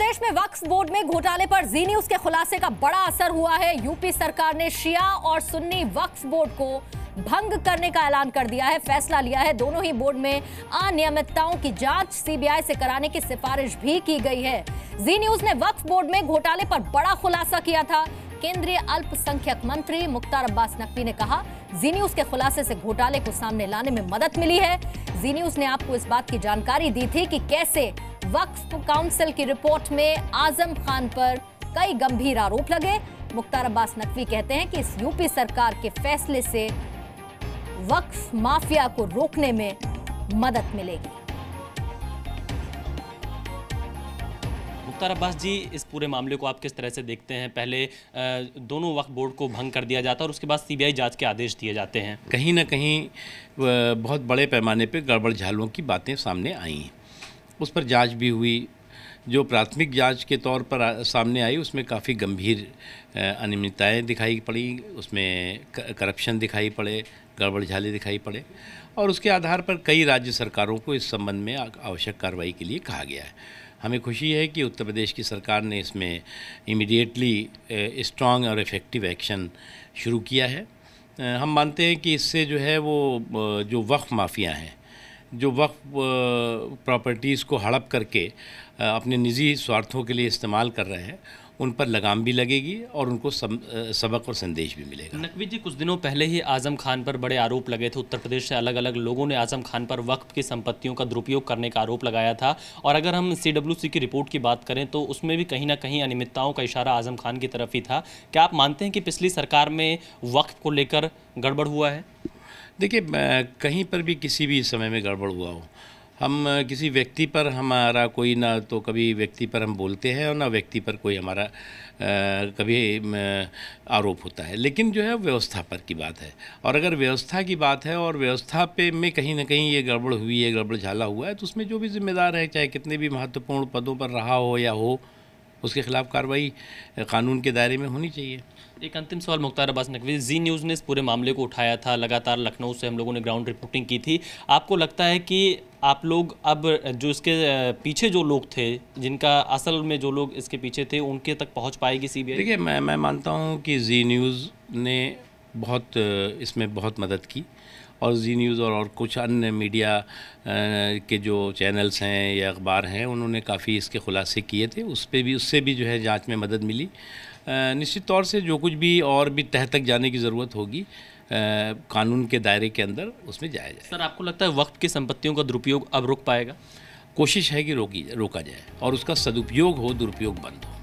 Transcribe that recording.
प्रदेश में वक्फ बोर्ड में घोटाले पर जी न्यूज के खुलासे का बड़ा असर हुआ है। यूपी सरकार ने शिया और सुन्नी वक्फ बोर्ड को भंग करने का ऐलान कर दिया है, फैसला लिया है। दोनों ही बोर्ड में अनियमितताओं की जांच सीबीआई से कराने की सिफारिश भी की गई है। जी न्यूज ने वक्फ बोर्ड में घोटाले पर बड़ा खुलासा किया था। केंद्रीय अल्पसंख्यक मंत्री मुख्तार अब्बास नकवी ने कहा, जी न्यूज के खुलासे से घोटाले को सामने लाने में मदद मिली है। जी न्यूज ने आपको इस बात की जानकारी दी थी कि कैसे वक्फ काउंसिल की रिपोर्ट में आजम खान पर कई गंभीर आरोप लगे। मुख्तार अब्बास नकवी कहते हैं कि इस यूपी सरकार के फैसले से वक्फ माफिया को रोकने में मदद मिलेगी। मुख्तार अब्बास जी, इस पूरे मामले को आप किस तरह से देखते हैं? पहले दोनों वक्फ बोर्ड को भंग कर दिया जाता है और उसके बाद सीबीआई जांच के आदेश दिए जाते हैं। कहीं ना कहीं बहुत बड़े पैमाने पे गड़बड़ झालों की बातें सामने आई हैं, उस पर जांच भी हुई। जो प्राथमिक जांच के तौर पर सामने आई उसमें काफ़ी गंभीर अनियमितताएँ दिखाई पड़ी, उसमें करप्शन दिखाई पड़े, गड़बड़ झाले दिखाई पड़े और उसके आधार पर कई राज्य सरकारों को इस संबंध में आवश्यक कार्रवाई के लिए कहा गया है। हमें खुशी है कि उत्तर प्रदेश की सरकार ने इसमें इमीडिएटली स्ट्रॉन्ग और इफ़ेक्टिव एक्शन शुरू किया है। हम मानते हैं कि इससे जो है वो जो वक्फ माफिया हैं, जो वक्फ प्रॉपर्टीज़ को हड़प करके अपने निजी स्वार्थों के लिए इस्तेमाल कर रहे हैं, उन पर लगाम भी लगेगी और उनको सबक और संदेश भी मिलेगा। नकवी जी, कुछ दिनों पहले ही आजम खान पर बड़े आरोप लगे थे। उत्तर प्रदेश से अलग अलग लोगों ने आजम खान पर वक्फ की संपत्तियों का दुरुपयोग करने का आरोप लगाया था और अगर हम CWC की रिपोर्ट की बात करें तो उसमें भी कहीं ना कहीं अनियमितताओं का इशारा आजम खान की तरफ ही था। क्या आप मानते हैं कि पिछली सरकार में वक्फ को लेकर गड़बड़ हुआ है? देखिए, कहीं पर भी किसी भी समय में गड़बड़ हुआ हो, हम किसी व्यक्ति पर हमारा कोई ना तो कभी व्यक्ति पर हम बोलते हैं और ना व्यक्ति पर कोई हमारा कभी आरोप होता है, लेकिन जो है व्यवस्था पर की बात है। और अगर व्यवस्था की बात है और व्यवस्था पे में कहीं ना कहीं ये गड़बड़ हुई है, गड़बड़ झाला हुआ है, तो उसमें जो भी जिम्मेदार है, चाहे कितने भी महत्वपूर्ण पदों पर रहा हो या हो, उसके खिलाफ कार्रवाई कानून के दायरे में होनी चाहिए। एक अंतिम सवाल मुख्तार अब्बास नकवी, जी न्यूज़ ने इस पूरे मामले को उठाया था, लगातार लखनऊ से हम लोगों ने ग्राउंड रिपोर्टिंग की थी। आपको लगता है कि आप लोग अब जो इसके पीछे जो लोग थे, जिनका असल में जो लोग इसके पीछे थे, उनके तक पहुंच पाएगी सीबीआई? देखिए, मैं मानता हूं कि जी न्यूज़ ने इसमें बहुत मदद की और जी न्यूज़ और कुछ अन्य मीडिया के जो चैनल्स हैं या अखबार हैं, उन्होंने काफ़ी इसके खुलासे किए थे। उससे भी जो है जांच में मदद मिली। निश्चित तौर से जो कुछ भी और भी तह तक जाने की ज़रूरत होगी, कानून के दायरे के अंदर उसमें जाया जाए। सर, आपको लगता है वक्त की संपत्तियों का दुरुपयोग अब रुक पाएगा? कोशिश है कि रोका जाए और उसका सदुपयोग हो, दुरुपयोग बंद हो।